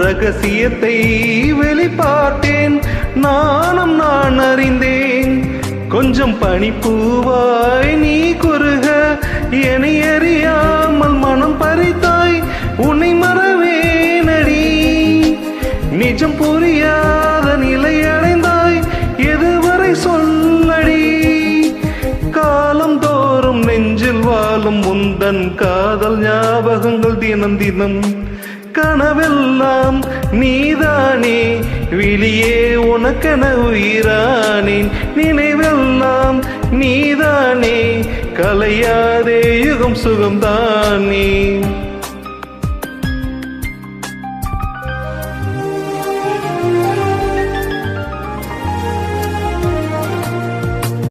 ரகசியத்தை வெளிப்பாட்டேன், நானும் நான் அறிந்தேன். கொஞ்சம் பனிப்பூவாய் நீ குறுக என்னை அறியாமல் மனம் பறித்தாய், உன்னை மறவேனடி. நிஜம் புரியாத நிலை அடைந்தாய், எதுவரை சொல்லடி. காலம் தோறும் நெஞ்சில் வாழும் முந்தன் காதல் ஞாபகங்கள் தினம் தினம். கனவெல்லாம் நீதானே, விழியே உனக்கென உயிரானேன். நினைவெல்லாம் நீதானே, கலையாதே யுகம் சுகம்தானே.